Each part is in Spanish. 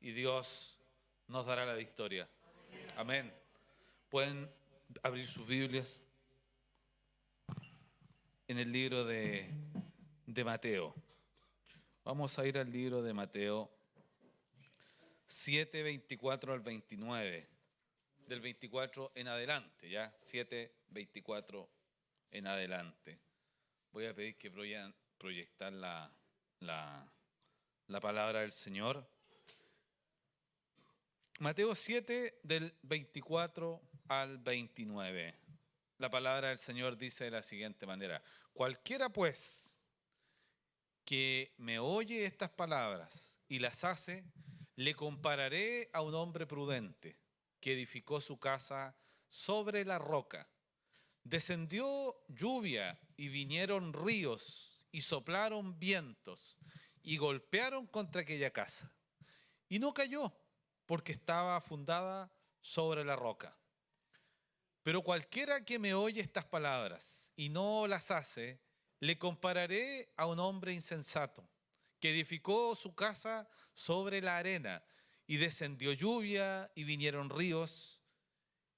y Dios nos dará la victoria. Amén. Pueden abrir sus Biblias en el libro de Mateo. Vamos a ir al libro de Mateo 7, 24 al 29. Del 24 en adelante, ¿ya? 7, 24 en adelante. Voy a pedir que proyectar la palabra del Señor. Mateo 7, del 24 al 29. La palabra del Señor dice de la siguiente manera: cualquiera pues que me oye estas palabras y las hace, le compararé a un hombre prudente que edificó su casa sobre la roca. Descendió lluvia y vinieron ríos y soplaron vientos y golpearon contra aquella casa. Y no cayó, porque estaba fundada sobre la roca. Pero cualquiera que me oye estas palabras y no las hace, le compararé a un hombre insensato que edificó su casa sobre la arena, y descendió lluvia y vinieron ríos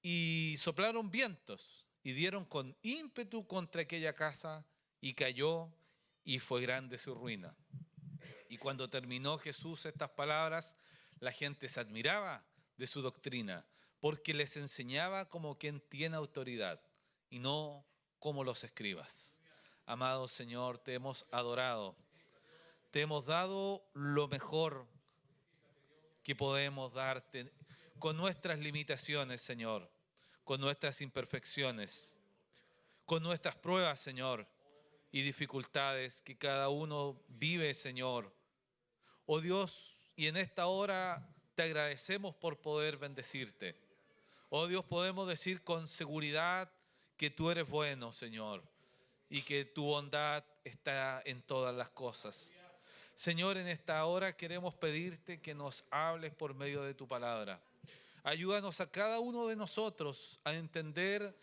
y soplaron vientos y dieron con ímpetu contra aquella casa, y cayó, y fue grande su ruina. Y cuando terminó Jesús estas palabras, la gente se admiraba de su doctrina, porque les enseñaba como quien tiene autoridad y no como los escribas. Amado Señor, te hemos adorado, te hemos dado lo mejor que podemos darte con nuestras limitaciones, Señor, con nuestras imperfecciones, con nuestras pruebas, Señor, y dificultades que cada uno vive, Señor. Oh Dios, y en esta hora te agradecemos por poder bendecirte. Oh Dios, podemos decir con seguridad que tú eres bueno, Señor, y que tu bondad está en todas las cosas. Señor, en esta hora queremos pedirte que nos hables por medio de tu palabra. Ayúdanos a cada uno de nosotros a entender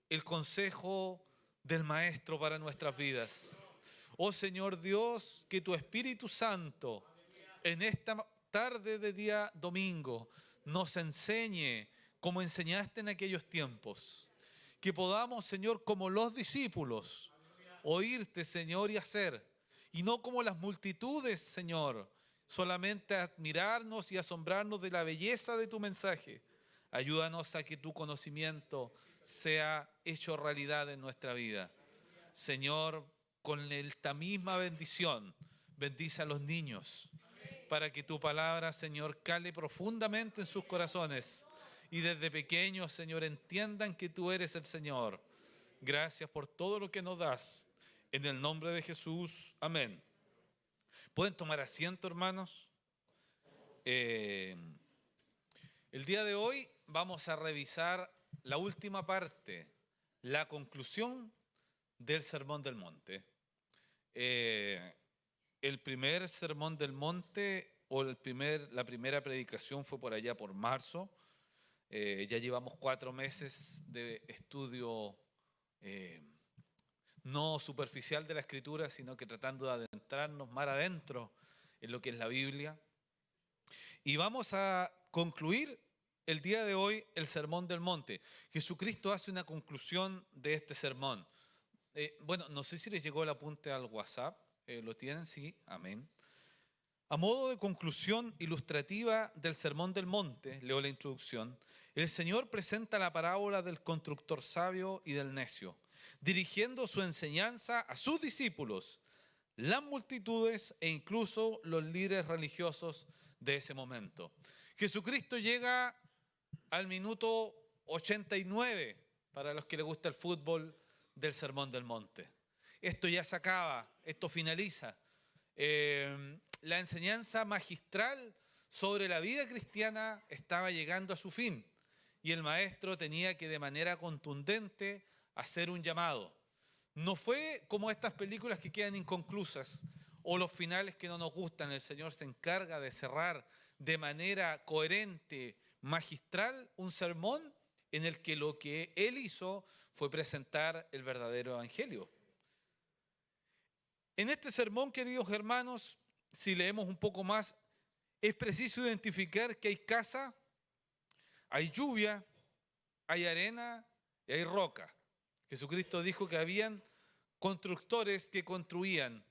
el consejo del Maestro para nuestras vidas. Oh Señor Dios, que tu Espíritu Santo en esta tarde de día domingo nos enseñe como enseñaste en aquellos tiempos. Que podamos, Señor, como los discípulos, oírte, Señor, y hacer. Y no como las multitudes, Señor, solamente admirarnos y asombrarnos de la belleza de tu mensaje. Ayúdanos a que tu conocimiento sea hecho realidad en nuestra vida. Señor, con esta misma bendición, bendice a los niños, para que tu palabra, Señor, cale profundamente en sus corazones y desde pequeños, Señor, entiendan que tú eres el Señor. Gracias por todo lo que nos das. En el nombre de Jesús, amén. ¿Pueden tomar asiento, hermanos? El día de hoy vamos a revisar la última parte, la conclusión del Sermón del Monte. El primer Sermón del Monte o la primera predicación fue por allá por marzo. Ya llevamos 4 meses de estudio no superficial de la Escritura, sino que tratando de adentrarnos más adentro en lo que es la Biblia. Y vamos a concluir el día de hoy el Sermón del Monte. Jesucristo hace una conclusión de este sermón. Bueno, no sé si les llegó el apunte al WhatsApp. ¿Lo tienen? Sí, amén. A modo de conclusión ilustrativa del Sermón del Monte, leo la introducción, el Señor presenta la parábola del constructor sabio y del necio, dirigiendo su enseñanza a sus discípulos, las multitudes e incluso los líderes religiosos de ese momento. Jesucristo llega al minuto 89, para los que les gusta el fútbol, del Sermón del Monte. Esto ya se acaba, esto finaliza. La enseñanza magistral sobre la vida cristiana estaba llegando a su fin y el maestro tenía que de manera contundente hacer un llamado. No fue como estas películas que quedan inconclusas o los finales que no nos gustan. El Señor se encarga de cerrar de manera coherente, magistral, un sermón en el que lo que Él hizo fue presentar el verdadero evangelio. En este sermón, queridos hermanos, si leemos un poco más, es preciso identificar que hay casa, hay lluvia, hay arena y hay roca. Jesucristo dijo que habían constructores que construían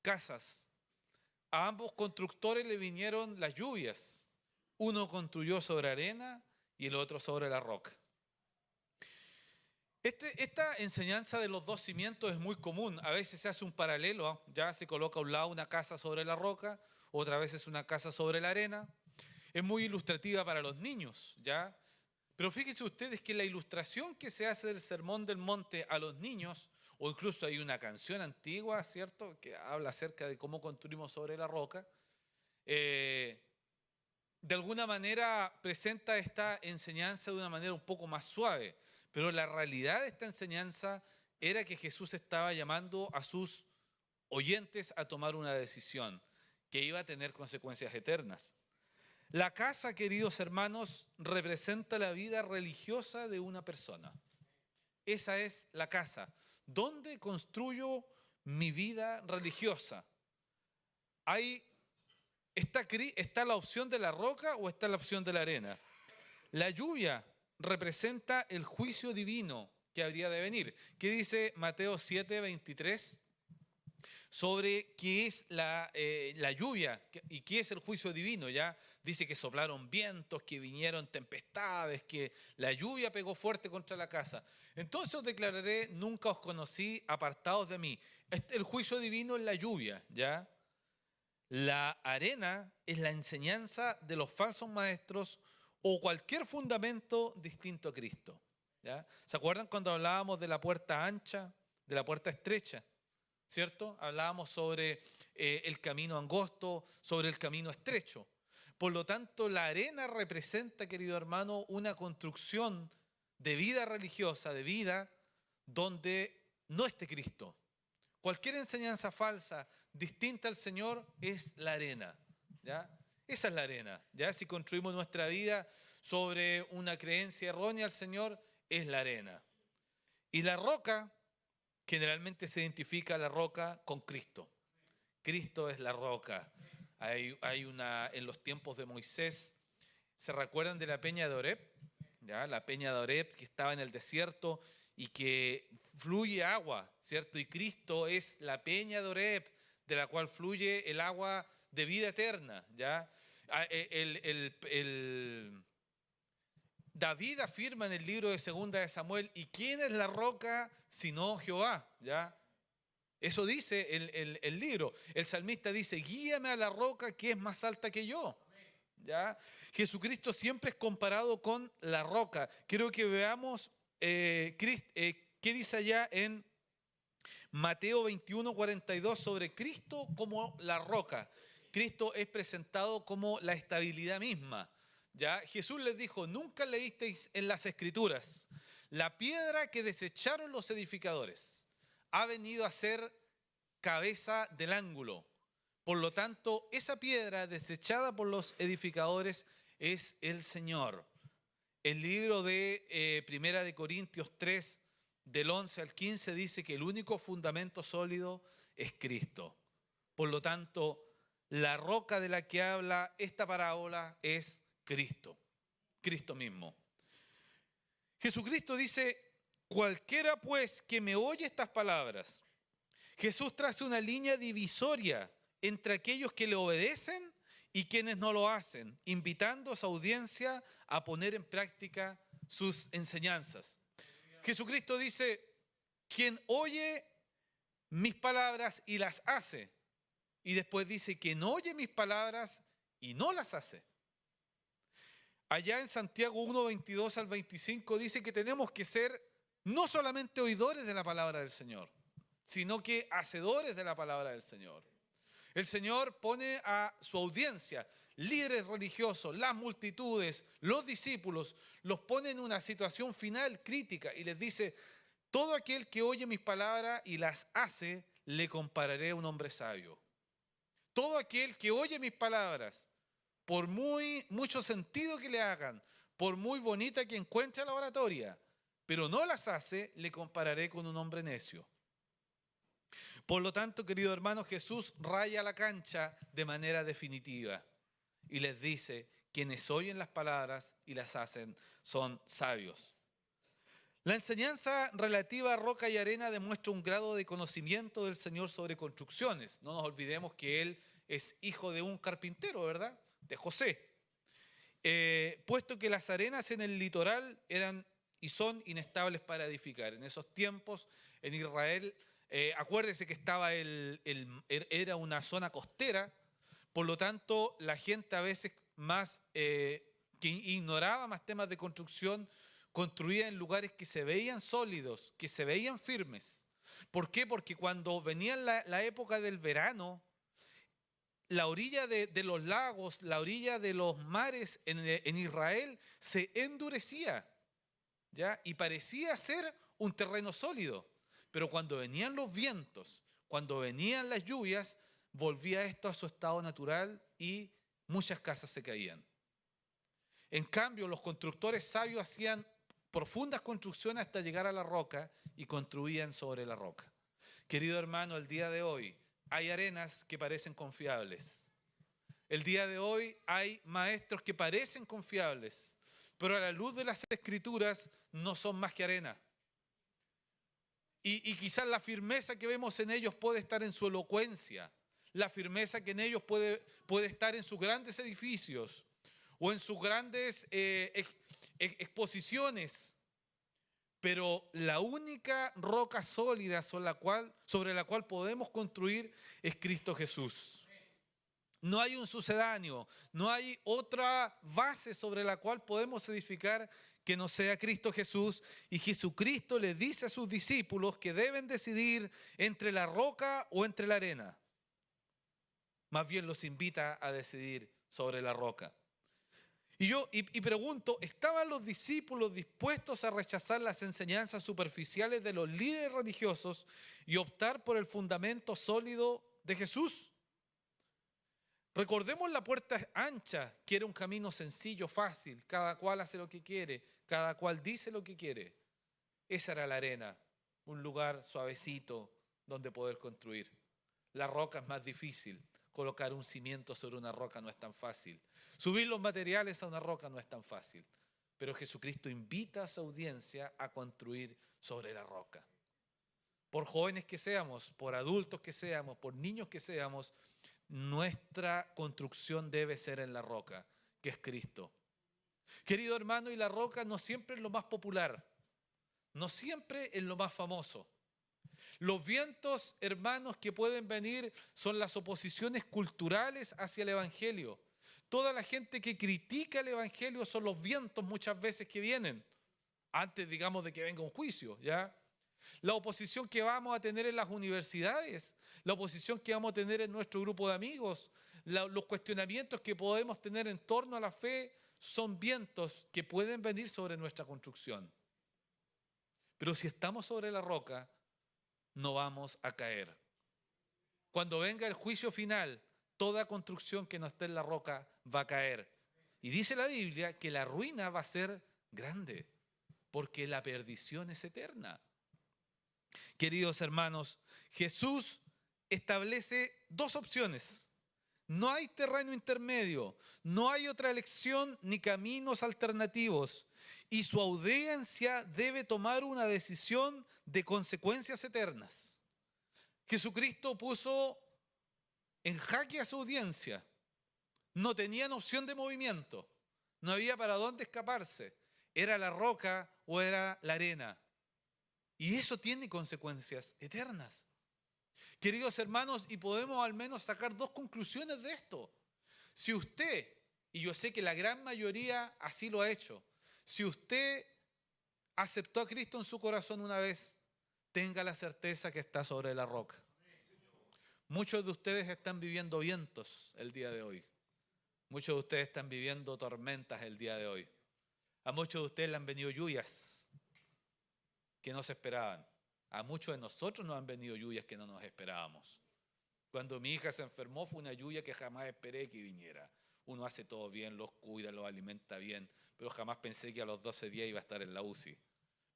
casas. A ambos constructores le vinieron las lluvias. Uno construyó sobre arena y el otro sobre la roca. Esta enseñanza de los dos cimientos es muy común. A veces se hace un paralelo, ya se coloca a un lado una casa sobre la roca, otra vez es una casa sobre la arena. Es muy ilustrativa para los niños, ¿ya? Pero fíjense ustedes que la ilustración que se hace del Sermón del Monte a los niños, o incluso hay una canción antigua, ¿cierto?, que habla acerca de cómo construimos sobre la roca, de alguna manera presenta esta enseñanza de una manera un poco más suave. Pero la realidad de esta enseñanza era que Jesús estaba llamando a sus oyentes a tomar una decisión que iba a tener consecuencias eternas. La casa, queridos hermanos, representa la vida religiosa de una persona. Esa es la casa. ¿Dónde construyo mi vida religiosa? ¿Está la opción de la roca o está la opción de la arena? La lluvia representa el juicio divino que habría de venir. ¿Qué dice Mateo 7:23? Sobre qué es la lluvia y qué es el juicio divino. Ya dice que soplaron vientos, que vinieron tempestades, que la lluvia pegó fuerte contra la casa. Entonces os declararé, nunca os conocí, apartados de mí. El juicio divino es la lluvia, ¿ya? La arena es la enseñanza de los falsos maestros o cualquier fundamento distinto a Cristo, ¿ya? ¿Se acuerdan cuando hablábamos de la puerta ancha, de la puerta estrecha? ¿Cierto? Hablábamos sobre el camino angosto, sobre el camino estrecho. Por lo tanto, la arena representa, querido hermano, una construcción de vida religiosa, de vida donde no esté Cristo. Cualquier enseñanza falsa, distinta al Señor, es la arena, ¿ya? Esa es la arena, ¿ya? Si construimos nuestra vida sobre una creencia errónea al Señor, es la arena. Y la roca, generalmente se identifica la roca con Cristo. Cristo es la roca. En los tiempos de Moisés, ¿se recuerdan de la peña de Oreb? ¿Ya? La peña de Oreb que estaba en el desierto y que fluye agua, ¿cierto? Y Cristo es la peña de Oreb, de la cual fluye el agua de vida eterna, ¿ya? David afirma en el libro de Segunda de Samuel, ¿y quién es la roca sino Jehová? ¿Ya? Eso dice el libro. El salmista dice, guíame a la roca que es más alta que yo. ¿Ya? Jesucristo siempre es comparado con la roca. Quiero que veamos qué dice allá en Mateo 21:42 sobre Cristo como la roca. Cristo es presentado como la estabilidad misma. ¿Ya? Jesús les dijo, nunca leísteis en las Escrituras, la piedra que desecharon los edificadores ha venido a ser cabeza del ángulo. Por lo tanto, esa piedra desechada por los edificadores es el Señor. El libro de Primera de Corintios 3, del 11 al 15, dice que el único fundamento sólido es Cristo. Por lo tanto, la roca de la que habla esta parábola es Cristo, Cristo mismo. Jesucristo dice, cualquiera pues que me oye estas palabras. Jesús traza una línea divisoria entre aquellos que le obedecen y quienes no lo hacen, invitando a su audiencia a poner en práctica sus enseñanzas. Jesucristo dice, quien oye mis palabras y las hace, y después dice, quien oye mis palabras y no las hace. Allá en Santiago 1:22 al 25 dice que tenemos que ser no solamente oidores de la palabra del Señor, sino que hacedores de la palabra del Señor. El Señor pone a su audiencia, líderes religiosos, las multitudes, los discípulos, los pone en una situación final crítica y les dice, todo aquel que oye mis palabras y las hace, le compararé a un hombre sabio. Todo aquel que oye mis palabras, por mucho sentido que le hagan, por muy bonita que encuentre la oratoria, pero no las hace, le compararé con un hombre necio. Por lo tanto, querido hermano, Jesús raya la cancha de manera definitiva. y les dice, quienes oyen las palabras y las hacen son sabios. La enseñanza relativa a roca y arena demuestra un grado de conocimiento del Señor sobre construcciones. No nos olvidemos que Él es hijo de un carpintero, ¿verdad? De José. Puesto que las arenas en el litoral eran y son inestables para edificar. En esos tiempos, en Israel, acuérdese que era una zona costera, por lo tanto, la gente a veces que ignoraba más temas de construcción, construía en lugares que se veían sólidos, que se veían firmes. ¿Por qué? Porque cuando venía la época del verano, la orilla de los lagos, la orilla de los mares en Israel se endurecía, ¿ya? Y parecía ser un terreno sólido. Pero cuando venían los vientos, cuando venían las lluvias, volvía esto a su estado natural y muchas casas se caían. En cambio, los constructores sabios hacían profundas construcciones hasta llegar a la roca y construían sobre la roca. Querido hermano, el día de hoy hay arenas que parecen confiables. El día de hoy hay maestros que parecen confiables, pero a la luz de las Escrituras no son más que arena. Y quizás la firmeza que vemos en ellos puede estar en su elocuencia, la firmeza que en ellos puede estar en sus grandes edificios o en sus grandes exposiciones. Pero la única roca sólida sobre la cual podemos construir es Cristo Jesús. No hay un sucedáneo, no hay otra base sobre la cual podemos edificar que no sea Cristo Jesús. Y Jesucristo le dice a sus discípulos que deben decidir entre la roca o entre la arena. Más bien los invita a decidir sobre la roca. Y pregunto, ¿estaban los discípulos dispuestos a rechazar las enseñanzas superficiales de los líderes religiosos y optar por el fundamento sólido de Jesús? Recordemos la puerta ancha, que era un camino sencillo, fácil. Cada cual hace lo que quiere, cada cual dice lo que quiere. Esa era la arena, un lugar suavecito donde poder construir. La roca es más difícil. Colocar un cimiento sobre una roca no es tan fácil. Subir los materiales a una roca no es tan fácil. Pero Jesucristo invita a su audiencia a construir sobre la roca. Por jóvenes que seamos, por adultos que seamos, por niños que seamos, nuestra construcción debe ser en la roca, que es Cristo. Querido hermano, y la roca no siempre es lo más popular, no siempre es lo más famoso. Los vientos, hermanos, que pueden venir son las oposiciones culturales hacia el Evangelio. Toda la gente que critica el Evangelio son los vientos muchas veces que vienen, antes, digamos, de que venga un juicio, ¿ya? La oposición que vamos a tener en las universidades, la oposición que vamos a tener en nuestro grupo de amigos, los cuestionamientos que podemos tener en torno a la fe, son vientos que pueden venir sobre nuestra construcción. Pero si estamos sobre la roca, no vamos a caer. Cuando venga el juicio final, toda construcción que no esté en la roca va a caer. Y dice la Biblia que la ruina va a ser grande, porque la perdición es eterna. Queridos hermanos, Jesús establece dos opciones. No hay terreno intermedio, no hay otra elección ni caminos alternativos. Y su audiencia debe tomar una decisión de consecuencias eternas. Jesucristo puso en jaque a su audiencia. No tenían opción de movimiento. No había para dónde escaparse. Era la roca o era la arena. Y eso tiene consecuencias eternas. Queridos hermanos, y podemos al menos sacar dos conclusiones de esto. Si usted, y yo sé que la gran mayoría así lo ha hecho, si usted aceptó a Cristo en su corazón una vez, tenga la certeza que está sobre la roca. Muchos de ustedes están viviendo vientos el día de hoy. Muchos de ustedes están viviendo tormentas el día de hoy. A muchos de ustedes le han venido lluvias que no se esperaban. A muchos de nosotros nos han venido lluvias que no nos esperábamos. Cuando mi hija se enfermó fue una lluvia que jamás esperé que viniera. Uno hace todo bien, los cuida, los alimenta bien, pero jamás pensé que a los 12 días iba a estar en la UCI.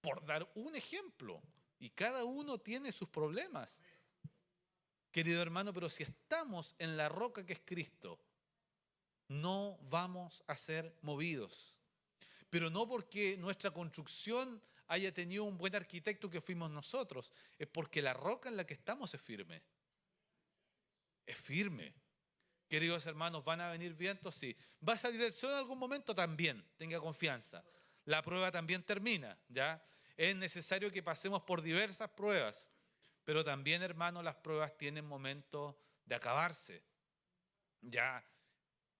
Por dar un ejemplo, y cada uno tiene sus problemas. Querido hermano, pero si estamos en la roca que es Cristo, no vamos a ser movidos. Pero no porque nuestra construcción haya tenido un buen arquitecto que fuimos nosotros, es porque la roca en la que estamos es firme. Es firme. Queridos hermanos, ¿van a venir vientos? Sí. ¿Va a salir el sol en algún momento? También, tenga confianza. La prueba también termina, ¿ya? Es necesario que pasemos por diversas pruebas, pero también, hermanos, las pruebas tienen momentos de acabarse, ¿ya?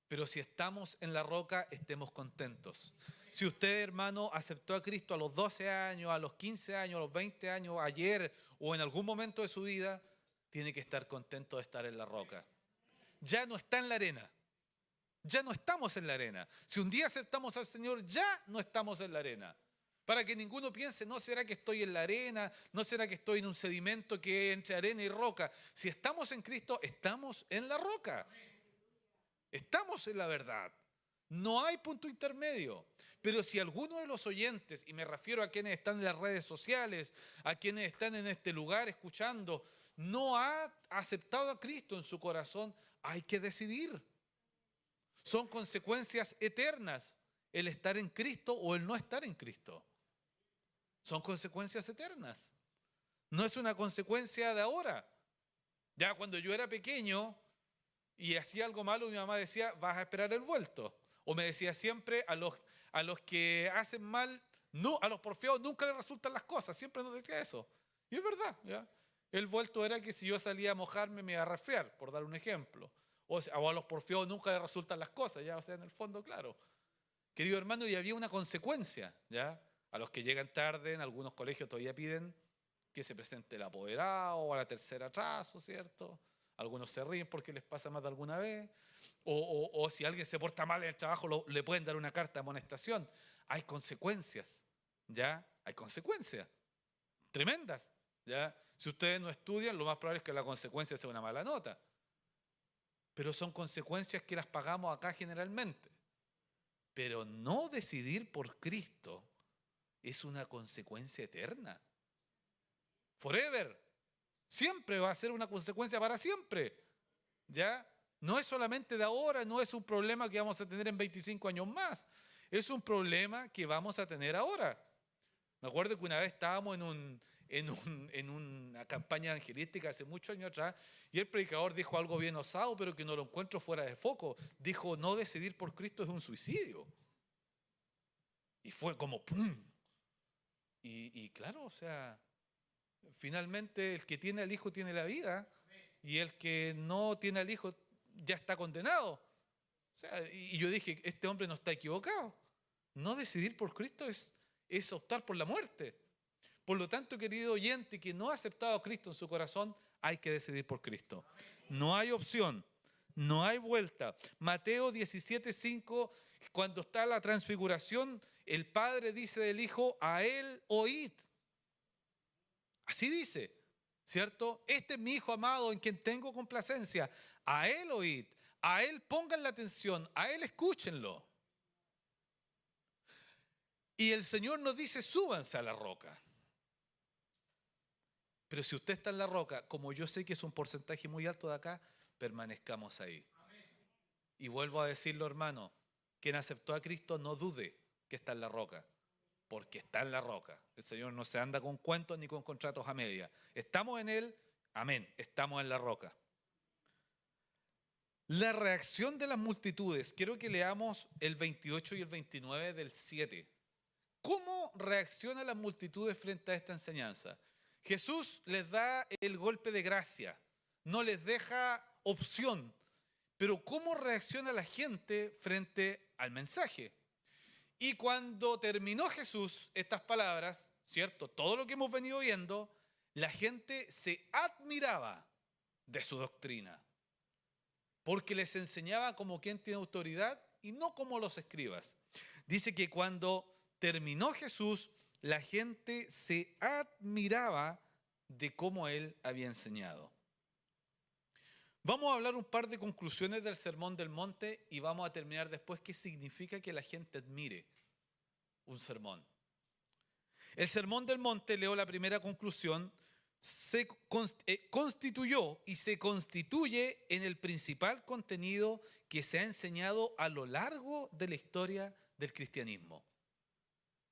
Pero si estamos en la roca, estemos contentos. Si usted, hermano, aceptó a Cristo a los 12 años, a los 15 años, a los 20 años, ayer o en algún momento de su vida, tiene que estar contento de estar en la roca. Ya no está en la arena. Ya no estamos en la arena. Si un día aceptamos al Señor, ya no estamos en la arena. Para que ninguno piense, ¿no será que estoy en la arena? ¿No será que estoy en un sedimento que es entre arena y roca? Si estamos en Cristo, estamos en la roca. Estamos en la verdad. No hay punto intermedio. Pero si alguno de los oyentes, y me refiero a quienes están en las redes sociales, a quienes están en este lugar escuchando, no ha aceptado a Cristo en su corazón, hay que decidir. Son consecuencias eternas el estar en Cristo o el no estar en Cristo. Son consecuencias eternas. No es una consecuencia de ahora. Ya cuando yo era pequeño y hacía algo malo, mi mamá decía, vas a esperar el vuelto. O me decía siempre, a los que hacen mal, no, a los porfiados nunca les resultan las cosas. Siempre nos decía eso. Y es verdad, ¿ya? El vuelto era que si yo salía a mojarme me iba a resfriar, por dar un ejemplo. O a los porfiados nunca les resultan las cosas, ¿ya? O sea, en el fondo, claro. Querido hermano, y había una consecuencia, ¿ya? A los que llegan tarde, en algunos colegios todavía piden que se presente el apoderado o a la tercera atraso, ¿cierto? Algunos se ríen porque les pasa más de alguna vez. O si alguien se porta mal en el trabajo, le pueden dar una carta de amonestación. Hay consecuencias, ¿ya? Hay consecuencias tremendas, ¿ya? Si ustedes no estudian, lo más probable es que la consecuencia sea una mala nota. Pero son consecuencias que las pagamos acá generalmente. Pero no decidir por Cristo es una consecuencia eterna. Forever. Siempre va a ser una consecuencia para siempre. ¿Ya? No es solamente de ahora, no es un problema que vamos a tener en 25 años más. Es un problema que vamos a tener ahora. Me acuerdo que una vez estábamos en una campaña evangelística hace muchos años atrás y el predicador dijo algo bien osado, pero que no lo encuentro fuera de foco. Dijo, no decidir por Cristo es un suicidio. Y fue como ¡pum! Y claro, o sea, finalmente el que tiene al Hijo tiene la vida y el que no tiene al Hijo ya está condenado. O sea, y yo dije, este hombre no está equivocado. No decidir por Cristo es optar por la muerte. Por lo tanto, querido oyente que no ha aceptado a Cristo en su corazón, hay que decidir por Cristo. No hay opción, no hay vuelta. Mateo 17:5, cuando está la transfiguración, el Padre dice del Hijo, a Él oíd. Así dice, ¿cierto? Este es mi Hijo amado en quien tengo complacencia. A Él oíd, a Él pongan la atención, a Él escúchenlo. Y el Señor nos dice, súbanse a la roca. Pero si usted está en la roca, como yo sé que es un porcentaje muy alto de acá, permanezcamos ahí. Y vuelvo a decirlo, hermano, quien aceptó a Cristo no dude que está en la roca, porque está en la roca. El Señor no se anda con cuentos ni con contratos a media. Estamos en Él, amén, estamos en la roca. La reacción de las multitudes, quiero que leamos el 28 y el 29 del 7. ¿Cómo reaccionan las multitudes frente a esta enseñanza? Jesús les da el golpe de gracia, no les deja opción, pero ¿cómo reacciona la gente frente al mensaje? Y cuando terminó Jesús estas palabras, ¿cierto? Todo lo que hemos venido viendo, la gente se admiraba de su doctrina, porque les enseñaba como quien tiene autoridad y no como los escribas. Dice que cuando terminó Jesús, la gente se admiraba de cómo Él había enseñado. Vamos a hablar un par de conclusiones del Sermón del Monte y vamos a terminar después qué significa que la gente admire un sermón. El Sermón del Monte, leo la primera conclusión, constituyó y se constituye en el principal contenido que se ha enseñado a lo largo de la historia del cristianismo.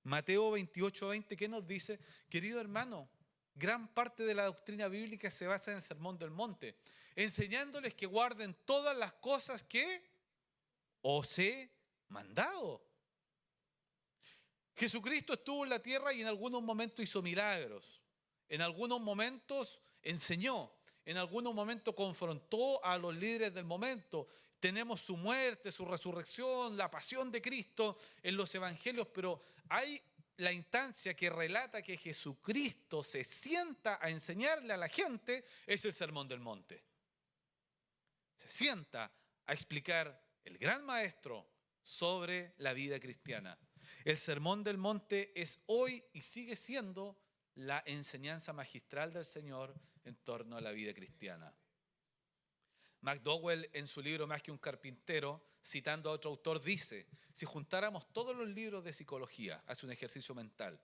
Mateo 28:20, ¿qué nos dice? Querido hermano, gran parte de la doctrina bíblica se basa en el Sermón del Monte, enseñándoles que guarden todas las cosas que os he mandado. Jesucristo estuvo en la tierra y en algunos momentos hizo milagros, en algunos momentos enseñó, en algunos momentos confrontó a los líderes del momento. Tenemos su muerte, su resurrección, la pasión de Cristo en los evangelios, pero hay la instancia que relata que Jesucristo se sienta a enseñarle a la gente, es el Sermón del Monte. Se sienta a explicar el gran maestro sobre la vida cristiana. El Sermón del Monte es hoy y sigue siendo la enseñanza magistral del Señor en torno a la vida cristiana. McDowell, en su libro Más que un carpintero, citando a otro autor, dice: si juntáramos todos los libros de psicología, hace un ejercicio mental,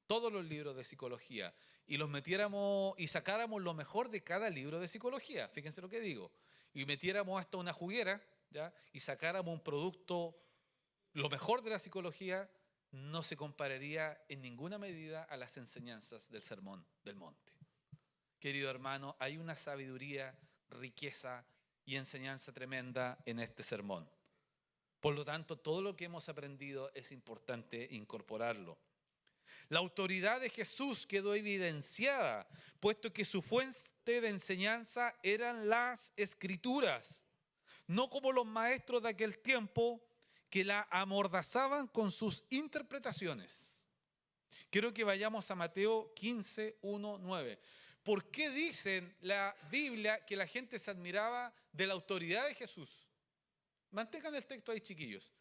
todos los libros de psicología, y los metiéramos y sacáramos lo mejor de cada libro de psicología, fíjense lo que digo, y metiéramos hasta una juguera, ¿ya?, y sacáramos un producto, lo mejor de la psicología, no se compararía en ninguna medida a las enseñanzas del Sermón del Monte. Querido hermano, hay una sabiduría, riqueza y enseñanza tremenda en este sermón. Por lo tanto, todo lo que hemos aprendido es importante incorporarlo. La autoridad de Jesús quedó evidenciada, puesto que su fuente de enseñanza eran las Escrituras, no como los maestros de aquel tiempo que la amordazaban con sus interpretaciones. Quiero que vayamos a Mateo 15, 1, 9. ¿Por qué dicen la Biblia que la gente se admiraba de la autoridad de Jesús? Mantengan el texto ahí, chiquillos.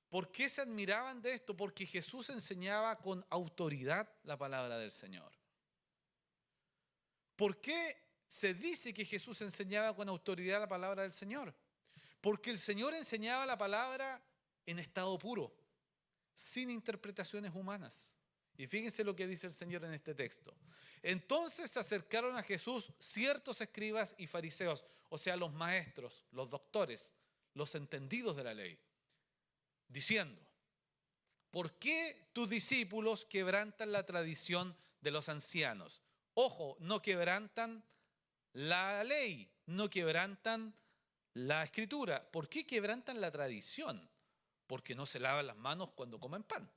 ¿Por qué se admiraban de esto? Porque Jesús enseñaba con autoridad la palabra del Señor. ¿Por qué se dice que Jesús enseñaba con autoridad la palabra del Señor? Porque el Señor enseñaba la palabra en estado puro, sin interpretaciones humanas. Y fíjense lo que dice el Señor en este texto. Entonces se acercaron a Jesús ciertos escribas y fariseos, o sea, los maestros, los doctores, los entendidos de la ley, diciendo: ¿por qué tus discípulos quebrantan la tradición de los ancianos? Ojo, no quebrantan la ley, no quebrantan la escritura. ¿Por qué quebrantan la tradición? Porque no se lavan las manos cuando comen pan.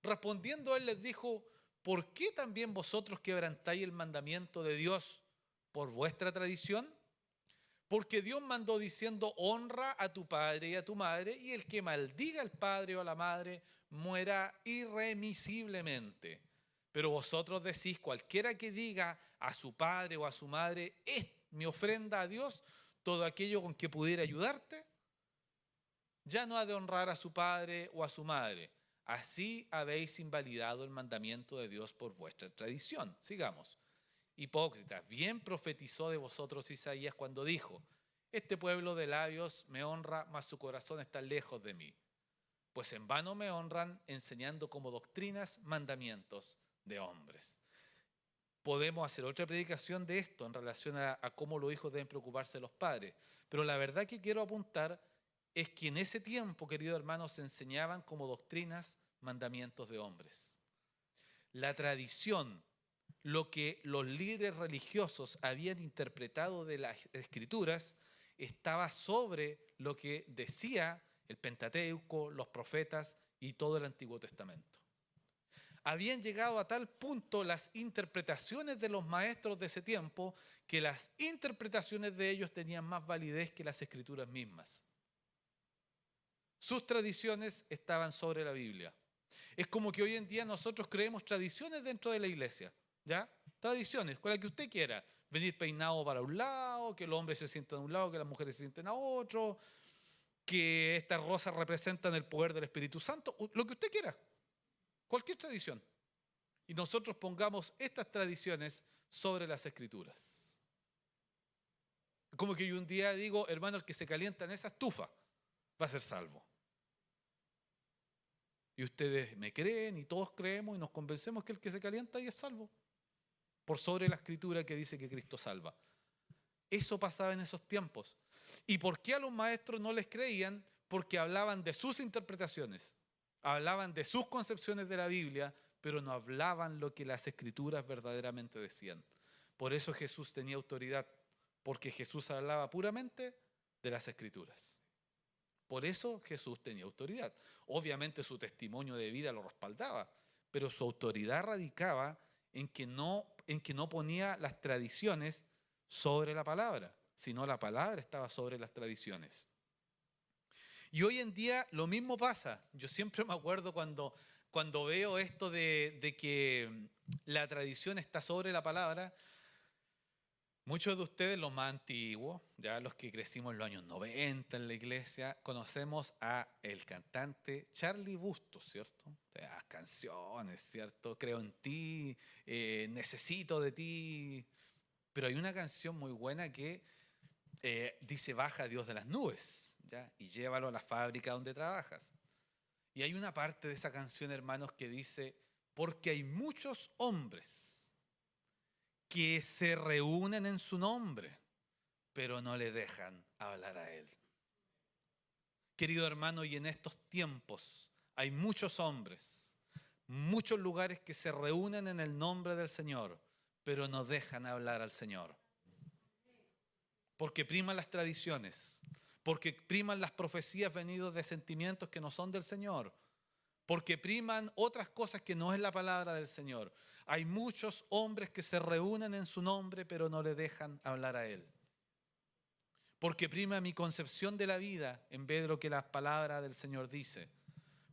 Respondiendo él les dijo: ¿por qué también vosotros quebrantáis el mandamiento de Dios por vuestra tradición? Porque Dios mandó diciendo: honra a tu padre y a tu madre, y el que maldiga al padre o a la madre muera irremisiblemente. Pero vosotros decís: cualquiera que diga a su padre o a su madre, es mi ofrenda a Dios, todo aquello con que pudiera ayudarte, ya no ha de honrar a su padre o a su madre. Así habéis invalidado el mandamiento de Dios por vuestra tradición. Sigamos. Hipócritas, bien profetizó de vosotros Isaías cuando dijo: este pueblo de labios me honra, mas su corazón está lejos de mí. Pues en vano me honran, enseñando como doctrinas mandamientos de hombres. Podemos hacer otra predicación de esto en relación a cómo los hijos deben preocuparse de los padres. Pero la verdad que quiero apuntar es que en ese tiempo, queridos hermanos, se enseñaban como doctrinas mandamientos de hombres. La tradición, lo que los líderes religiosos habían interpretado de las Escrituras, estaba sobre lo que decía el Pentateuco, los profetas y todo el Antiguo Testamento. Habían llegado a tal punto las interpretaciones de los maestros de ese tiempo que las interpretaciones de ellos tenían más validez que las Escrituras mismas. Sus tradiciones estaban sobre la Biblia. Es como que hoy en día nosotros creemos tradiciones dentro de la iglesia, ¿ya? Tradiciones, con la que usted quiera. Venir peinado para un lado, que los hombres se sientan a un lado, que las mujeres se sienten a otro, que estas rosas representan el poder del Espíritu Santo, lo que usted quiera. Cualquier tradición. Y nosotros pongamos estas tradiciones sobre las Escrituras. Como que yo un día digo: hermano, el que se calienta en esa estufa va a ser salvo. Y ustedes me creen y todos creemos y nos convencemos que el que se calienta ahí es salvo. por sobre la escritura que dice que Cristo salva. Eso pasaba en esos tiempos. ¿Y por qué a los maestros no les creían? Porque hablaban de sus interpretaciones, hablaban de sus concepciones de la Biblia, pero no hablaban lo que las escrituras verdaderamente decían. Por eso Jesús tenía autoridad, porque Jesús hablaba puramente de las escrituras. Por eso Jesús tenía autoridad. Obviamente su testimonio de vida lo respaldaba, pero su autoridad radicaba en que no ponía las tradiciones sobre la palabra, sino la palabra estaba sobre las tradiciones. Y hoy en día lo mismo pasa. Yo siempre me acuerdo cuando veo esto de que la tradición está sobre la palabra. Muchos de ustedes, los más antiguos, ya los que crecimos en los años 90 en la iglesia, conocemos a el cantante Charlie Bustos, ¿cierto? Las canciones, ¿cierto? Creo en ti, necesito de ti. Pero hay una canción muy buena que dice, baja Dios de las nubes, ¿ya? Y llévalo a la fábrica donde trabajas. Y hay una parte de esa canción, hermanos, que dice, porque hay muchos hombres que se reúnen en su nombre, pero no le dejan hablar a él. Querido hermano, y en estos tiempos hay muchos hombres, muchos lugares que se reúnen en el nombre del Señor, pero no dejan hablar al Señor. Porque priman las tradiciones, porque priman las profecías venidas de sentimientos que no son del Señor, porque priman otras cosas que no es la palabra del Señor. Hay muchos hombres que se reúnen en su nombre, pero no le dejan hablar a Él. Porque prima mi concepción de la vida en vez de lo que la palabra del Señor dice.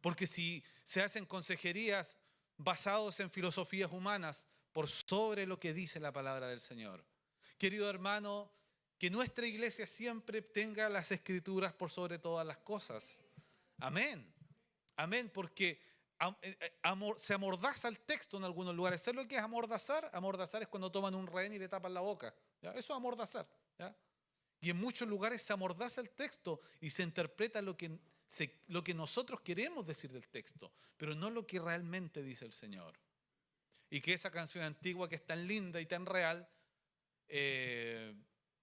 Porque si se hacen consejerías basados en filosofías humanas por sobre lo que dice la palabra del Señor. Querido hermano, que nuestra iglesia siempre tenga las escrituras por sobre todas las cosas. Amén. Amén, porque se amordaza el texto en algunos lugares. ¿Sabes lo que es amordazar? Amordazar es cuando toman un rehén y le tapan la boca, ¿ya? Eso es amordazar, ¿ya? Y en muchos lugares se amordaza el texto y se interpreta lo que nosotros queremos decir del texto, pero no lo que realmente dice el Señor. Y que esa canción antigua que es tan linda y tan real,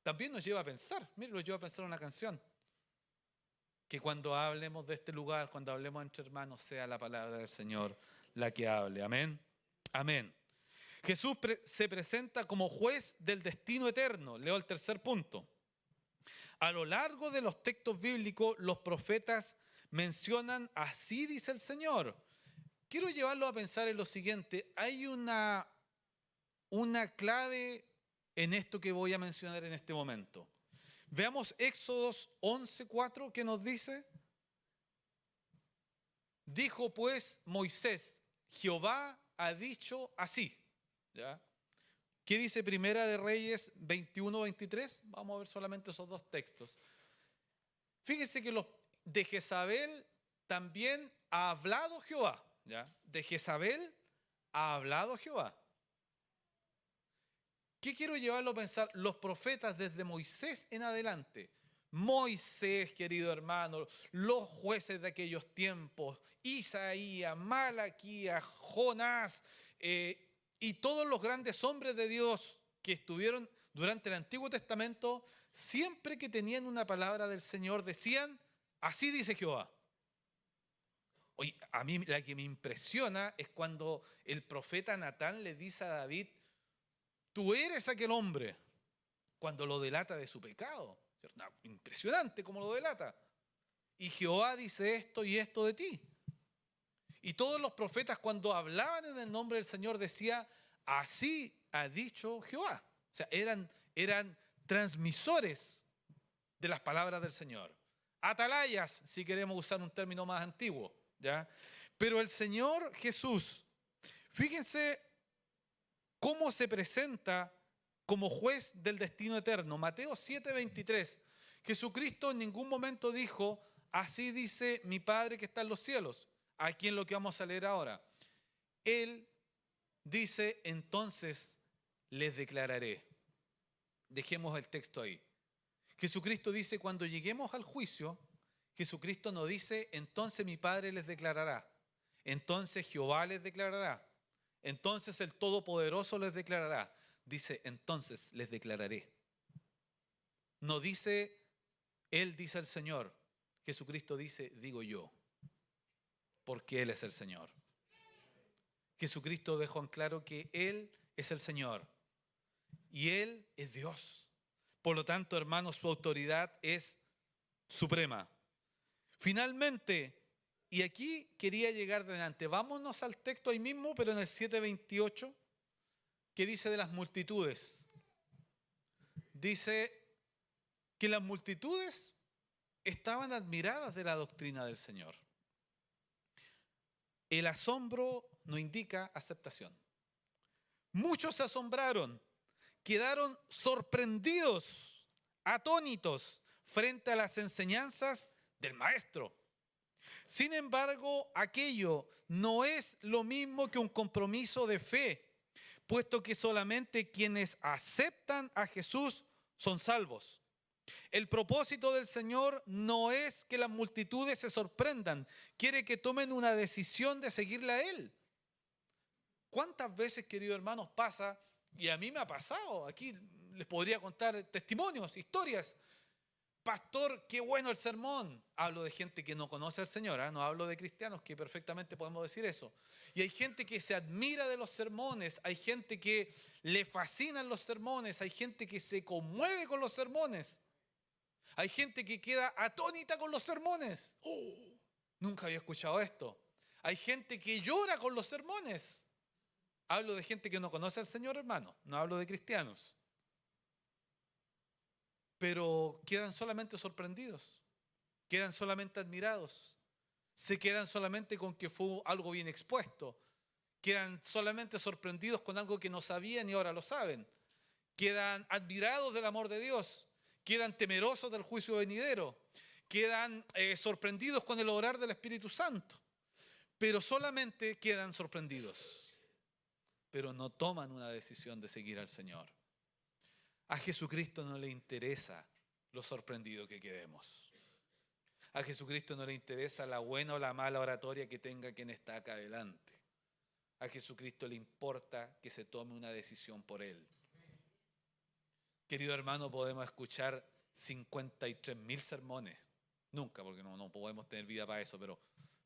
también nos lleva a pensar. Mire, nos lleva a pensar una canción. Que cuando hablemos de este lugar, cuando hablemos entre hermanos, sea la palabra del Señor la que hable. Amén. Amén. Jesús se presenta como juez del destino eterno. Leo el tercer punto. A lo largo de los textos bíblicos, los profetas mencionan, así dice el Señor. Quiero llevarlo a pensar en lo siguiente. Hay una clave en esto que voy a mencionar en este momento. Veamos Éxodos 11:4, ¿qué nos dice? Dijo pues Moisés, Jehová ha dicho así. ¿Ya? ¿Qué dice Primera de Reyes 21:23? Vamos a ver solamente esos dos textos. Fíjense que de Jezabel también ha hablado Jehová. ¿Ya? De Jezabel ha hablado Jehová. ¿Qué quiero llevarlo a pensar? Los profetas desde Moisés en adelante. Moisés, querido hermano, los jueces de aquellos tiempos, Isaías, Malaquías, Jonás y todos los grandes hombres de Dios que estuvieron durante el Antiguo Testamento, siempre que tenían una palabra del Señor decían, así dice Jehová. Oye, a mí la que me impresiona es cuando el profeta Natán le dice a David, tú eres aquel hombre, cuando lo delata de su pecado. Impresionante como lo delata. Y Jehová dice esto y esto de ti. Y todos los profetas cuando hablaban en el nombre del Señor decían, así ha dicho Jehová. O sea, eran transmisores de las palabras del Señor. Atalayas, si queremos usar un término más antiguo, ¿ya? Pero el Señor Jesús, fíjense cómo se presenta como juez del destino eterno. Mateo 7:23. Jesucristo en ningún momento dijo, así dice mi Padre que está en los cielos. Aquí en lo que vamos a leer ahora. Él dice, entonces les declararé. Dejemos el texto ahí. Jesucristo dice, cuando lleguemos al juicio, Jesucristo no dice, entonces mi Padre les declarará. Entonces Jehová les declarará. Entonces el Todopoderoso les declarará. dice, entonces les declararé. No dice, Él dice el Señor. Jesucristo dice, digo yo, porque Él es el Señor. Jesucristo dejó en claro que Él es el Señor y Él es Dios. Por lo tanto, hermanos, su autoridad es suprema. Finalmente, y aquí quería llegar delante, vámonos al texto ahí mismo, pero en el 7:28, que dice de las multitudes. Dice que las multitudes estaban admiradas de la doctrina del Señor. El asombro no indica aceptación. Muchos se asombraron, quedaron sorprendidos, atónitos frente a las enseñanzas del Maestro. Sin embargo, aquello no es lo mismo que un compromiso de fe, puesto que solamente quienes aceptan a Jesús son salvos. El propósito del Señor no es que las multitudes se sorprendan, quiere que tomen una decisión de seguirle a Él. ¿Cuántas veces, queridos hermanos, pasa, y a mí me ha pasado, aquí les podría contar testimonios, historias? Pastor, qué bueno el sermón. Hablo de gente que no conoce al Señor, no hablo de cristianos, que perfectamente podemos decir eso. Y hay gente que se admira de los sermones, hay gente que le fascinan los sermones, hay gente que se conmueve con los sermones. Hay gente que queda atónita con los sermones. Nunca había escuchado esto. Hay gente que llora con los sermones. Hablo de gente que no conoce al Señor, hermano. No hablo de cristianos. Pero quedan solamente sorprendidos. Quedan solamente admirados. Se quedan solamente con que fue algo bien expuesto. Quedan solamente sorprendidos con algo que no sabían y ahora lo saben. Quedan admirados del amor de Dios. Quedan temerosos del juicio venidero, quedan sorprendidos con el obrar del Espíritu Santo, pero solamente quedan sorprendidos, pero no toman una decisión de seguir al Señor. A Jesucristo no le interesa lo sorprendido que quedemos. A Jesucristo no le interesa la buena o la mala oratoria que tenga quien está acá adelante. A Jesucristo le importa que se tome una decisión por Él. Querido hermano, podemos escuchar 53.000 sermones. Nunca, porque no podemos tener vida para eso, pero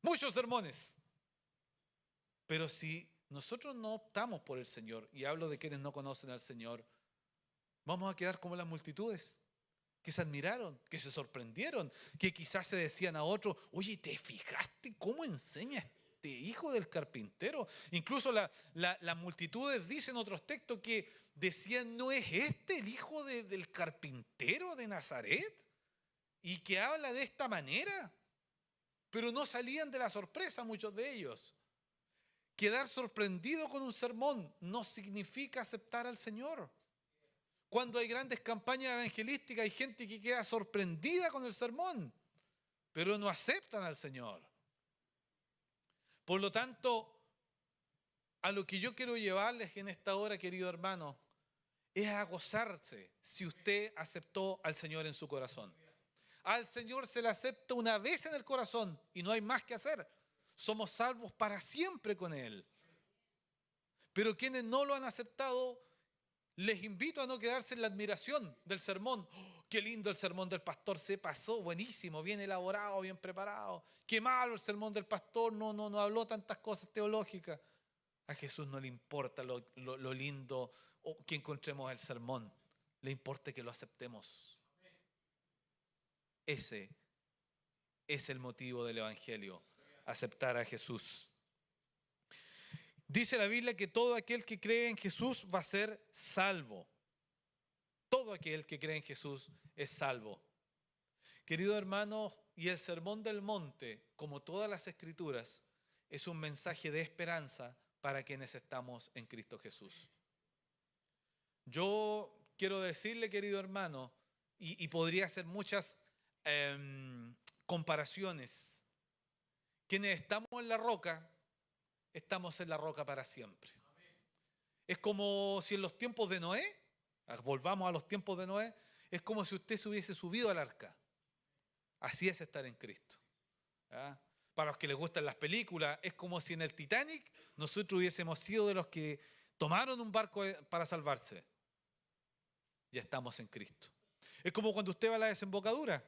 muchos sermones. Pero si nosotros no optamos por el Señor, y hablo de quienes no conocen al Señor, vamos a quedar como las multitudes, que se admiraron, que se sorprendieron, que quizás se decían a otros, oye, ¿te fijaste cómo enseña este hijo del carpintero? Incluso las multitudes dicen otros textos que decían, ¿no es este el hijo del carpintero de Nazaret? Y que habla de esta manera. Pero no salían de la sorpresa muchos de ellos. Quedar sorprendido con un sermón no significa aceptar al Señor. Cuando hay grandes campañas evangelísticas hay gente que queda sorprendida con el sermón, pero no aceptan al Señor. Por lo tanto, a lo que yo quiero llevarles en esta hora, querido hermano, es a gozarse si usted aceptó al Señor en su corazón. Al Señor se le acepta una vez en el corazón y no hay más que hacer. Somos salvos para siempre con Él. Pero quienes no lo han aceptado, les invito a no quedarse en la admiración del sermón. ¡Oh, qué lindo el sermón del pastor! Se pasó, buenísimo, bien elaborado, bien preparado. Qué malo el sermón del pastor, no habló tantas cosas teológicas. A Jesús no le importa lo lindo o que encontremos el sermón. Le importa que lo aceptemos. Ese es el motivo del Evangelio, aceptar a Jesús. Dice la Biblia que todo aquel que cree en Jesús va a ser salvo. Todo aquel que cree en Jesús es salvo. Querido hermano, y el Sermón del Monte, como todas las Escrituras, es un mensaje de esperanza para quienes estamos en Cristo Jesús. Yo quiero decirle, querido hermano, y podría hacer muchas comparaciones. Quienes estamos en la roca, estamos en la roca para siempre. Es como si en los tiempos de Noé, volvamos a los tiempos de Noé, es como si usted se hubiese subido al arca. Así es estar en Cristo. ¿Ah? Para los que les gustan las películas, es como si en el Titanic nosotros hubiésemos sido de los que Tomaron un barco para salvarse. Ya estamos en Cristo. Es como cuando usted va a la desembocadura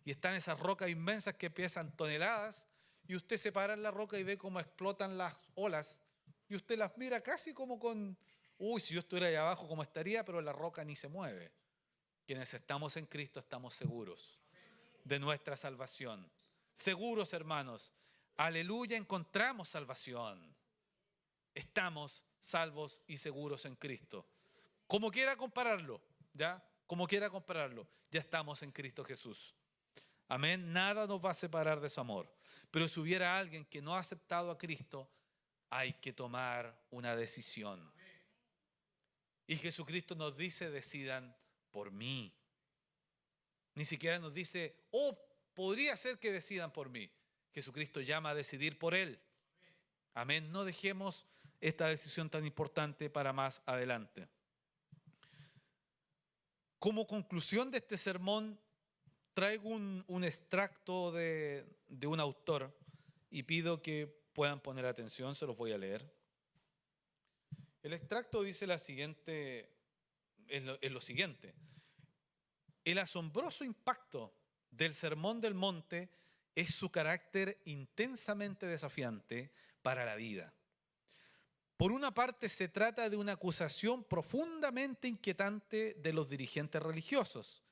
y están esas rocas inmensas que pesan toneladas y usted se para en la roca y ve cómo explotan las olas y usted las mira casi como con, uy, si yo estuviera allá abajo, ¿cómo estaría? Pero la roca ni se mueve. Quienes estamos en Cristo estamos seguros de nuestra salvación. Seguros, hermanos. Aleluya, encontramos salvación. Estamos salvos y seguros en Cristo. Como quiera compararlo, ¿ya? Como quiera compararlo, ya estamos en Cristo Jesús. Amén. Nada nos va a separar de su amor. Pero si hubiera alguien que no ha aceptado a Cristo, hay que tomar una decisión. Y Jesucristo nos dice, decidan por mí. Ni siquiera nos dice, oh, podría ser que decidan por mí. Jesucristo llama a decidir por Él. Amén. No dejemos esta decisión tan importante para más adelante. Como conclusión de este sermón, traigo un extracto de un autor y pido que puedan poner atención, se los voy a leer. El extracto dice es lo siguiente. El asombroso impacto del Sermón del Monte es su carácter intensamente desafiante para la vida. Por una parte, se trata de una acusación profundamente inquietante de los dirigentes religiosos,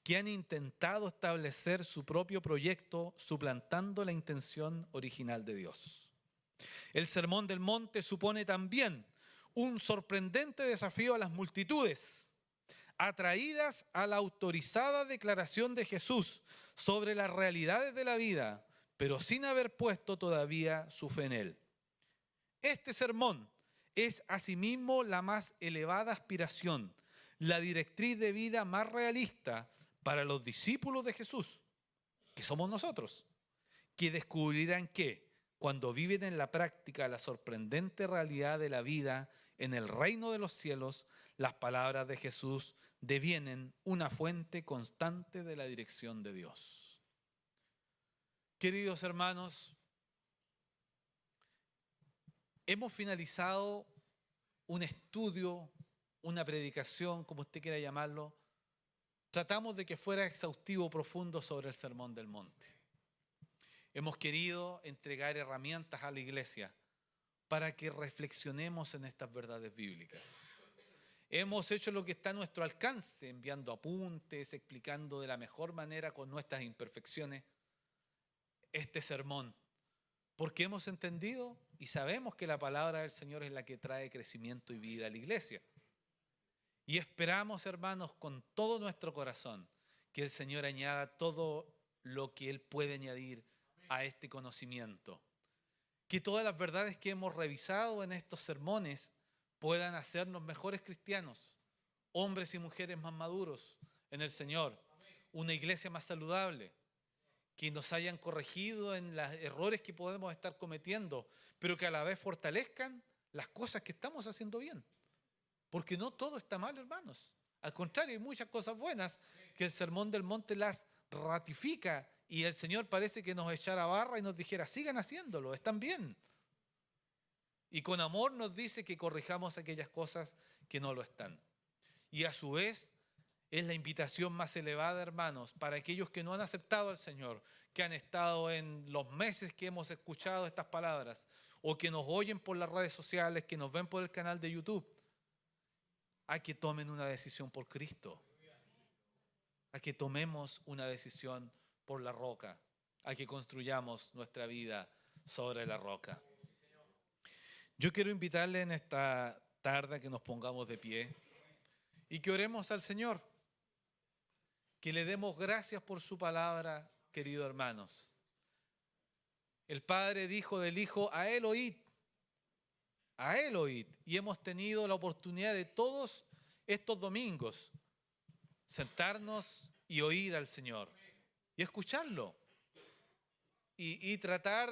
que han intentado establecer su propio proyecto suplantando la intención original de Dios. El Sermón del Monte supone también un sorprendente desafío a las multitudes, atraídas a la autorizada declaración de Jesús sobre las realidades de la vida, pero sin haber puesto todavía su fe en Él. Este sermón es asimismo la más elevada aspiración, la directriz de vida más realista para los discípulos de Jesús, que somos nosotros, que descubrirán que cuando viven en la práctica la sorprendente realidad de la vida en el reino de los cielos, las palabras de Jesús devienen una fuente constante de la dirección de Dios. Queridos hermanos, hemos finalizado un estudio, una predicación, como usted quiera llamarlo. Tratamos de que fuera exhaustivo, profundo sobre el Sermón del Monte. Hemos querido entregar herramientas a la iglesia para que reflexionemos en estas verdades bíblicas. Hemos hecho lo que está a nuestro alcance, enviando apuntes, explicando de la mejor manera con nuestras imperfecciones este sermón, porque hemos entendido y sabemos que la palabra del Señor es la que trae crecimiento y vida a la iglesia. Y esperamos, hermanos, con todo nuestro corazón, que el Señor añada todo lo que Él puede añadir a este conocimiento. Que todas las verdades que hemos revisado en estos sermones puedan hacernos mejores cristianos, hombres y mujeres más maduros en el Señor, una iglesia más saludable, que nos hayan corregido en los errores que podemos estar cometiendo, pero que a la vez fortalezcan las cosas que estamos haciendo bien. Porque no todo está mal, hermanos. Al contrario, hay muchas cosas buenas que el Sermón del Monte las ratifica y el Señor parece que nos echara barra y nos dijera, sigan haciéndolo, están bien. Y con amor nos dice que corrijamos aquellas cosas que no lo están. Y a su vez es la invitación más elevada, hermanos, para aquellos que no han aceptado al Señor, que han estado en los meses que hemos escuchado estas palabras, o que nos oyen por las redes sociales, que nos ven por el canal de YouTube, a que tomen una decisión por Cristo, a que tomemos una decisión por la roca, a que construyamos nuestra vida sobre la roca. Yo quiero invitarle en esta tarde a que nos pongamos de pie y que oremos al Señor, que le demos gracias por su palabra, queridos hermanos. El Padre dijo del Hijo, a Él oíd, y hemos tenido la oportunidad de todos estos domingos sentarnos y oír al Señor y escucharlo y tratar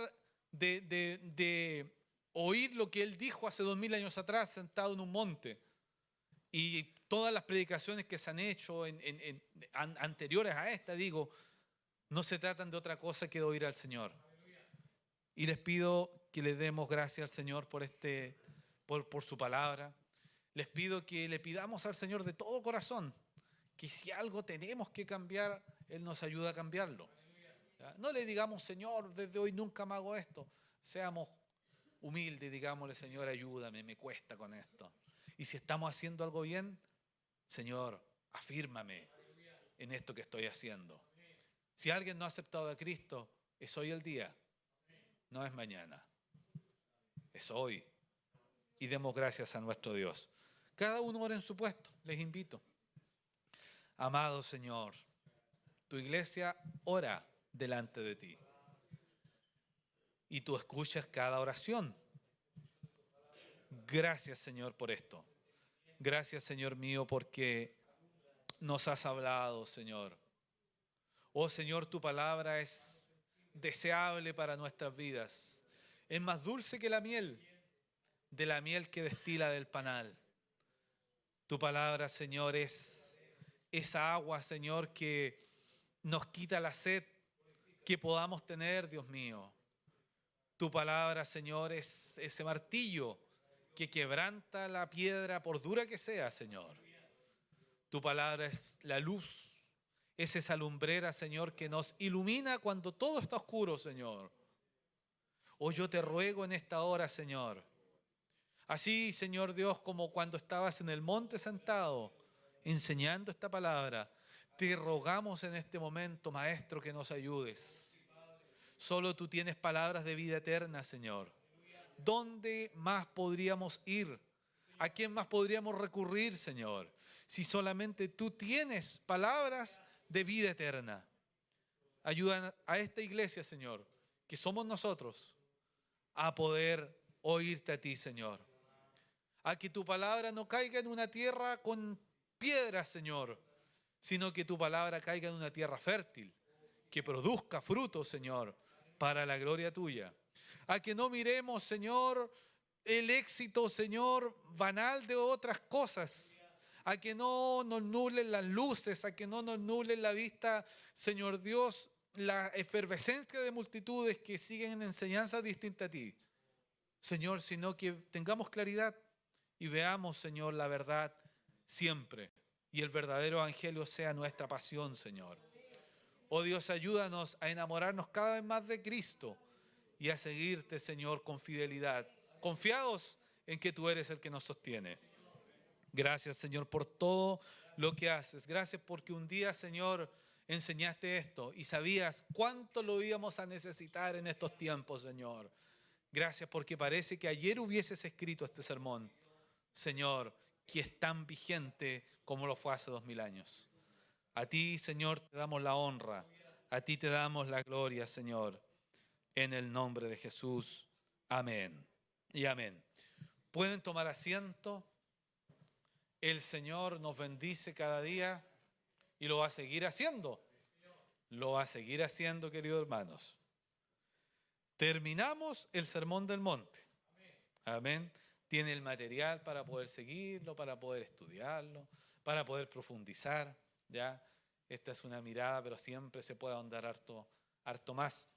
de oír lo que Él dijo hace 2000 años atrás sentado en un monte. Y todas las predicaciones que se han hecho anteriores a esta, digo, no se tratan de otra cosa que de oír al Señor. Y les pido que le demos gracias al Señor por su palabra, les pido que le pidamos al Señor de todo corazón que si algo tenemos que cambiar, Él nos ayuda a cambiarlo. ¿Ya? No le digamos, Señor, desde hoy nunca me hago esto. Seamos humildes, digámosle, Señor, ayúdame, me cuesta con esto. Y si estamos haciendo algo bien, Señor, afírmame en esto que estoy haciendo. Si alguien no ha aceptado a Cristo, es hoy el día, no es mañana. Es hoy. Y demos gracias a nuestro Dios. Cada uno ora en su puesto, les invito. Amado Señor, tu iglesia ora delante de ti. Y tú escuchas cada oración. Gracias, Señor, por esto. Gracias, Señor mío, porque nos has hablado, Señor. Oh, Señor, tu palabra es deseable para nuestras vidas. Es más dulce que la miel, de la miel que destila del panal. Tu palabra, Señor, es esa agua, Señor, que nos quita la sed que podamos tener, Dios mío. Tu palabra, Señor, es ese martillo que quebranta la piedra por dura que sea, Señor. Tu palabra es la luz, es esa lumbrera, Señor, que nos ilumina cuando todo está oscuro, Señor. Oh, yo te ruego en esta hora, Señor. Así, Señor Dios, como cuando estabas en el monte sentado, enseñando esta palabra, te rogamos en este momento, Maestro, que nos ayudes. Solo tú tienes palabras de vida eterna, Señor. ¿Dónde más podríamos ir? ¿A quién más podríamos recurrir, Señor? Si solamente tú tienes palabras de vida eterna. Ayuda a esta iglesia, Señor, que somos nosotros, a poder oírte a ti, Señor. A que tu palabra no caiga en una tierra con piedras, Señor, sino que tu palabra caiga en una tierra fértil, que produzca frutos, Señor, para la gloria tuya. A que no miremos, Señor, el éxito, Señor, banal de otras cosas. A que no nos nublen las luces, a que no nos nublen la vista, Señor Dios, la efervescencia de multitudes que siguen enseñanzas distintas a ti. Señor, sino que tengamos claridad y veamos, Señor, la verdad siempre. Y el verdadero evangelio sea nuestra pasión, Señor. Oh Dios, ayúdanos a enamorarnos cada vez más de Cristo y a seguirte, Señor, con fidelidad, confiados en que tú eres el que nos sostiene. Gracias, Señor, por todo lo que haces. Gracias porque un día, Señor, enseñaste esto y sabías cuánto lo íbamos a necesitar en estos tiempos, Señor. Gracias porque parece que ayer hubieses escrito este sermón, Señor, que es tan vigente como lo fue hace 2000 años. A ti, Señor, te damos la honra. A ti te damos la gloria, Señor. En el nombre de Jesús. Amén y amén. Pueden tomar asiento. El Señor nos bendice cada día y lo va a seguir haciendo. Lo va a seguir haciendo, queridos hermanos. Terminamos el Sermón del Monte. Amén. Tiene el material para poder seguirlo, para poder estudiarlo, para poder profundizar. ¿Ya? Esta es una mirada, pero siempre se puede ahondar harto más.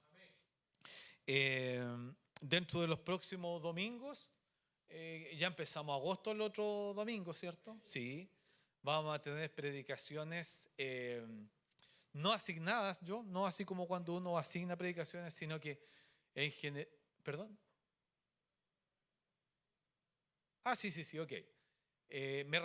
Dentro de los próximos domingos, ya empezamos agosto el otro domingo, ¿cierto? Sí. Vamos a tener predicaciones no asignadas, no así como cuando uno asigna predicaciones, sino que en general... ¿Perdón? Sí, ok. Me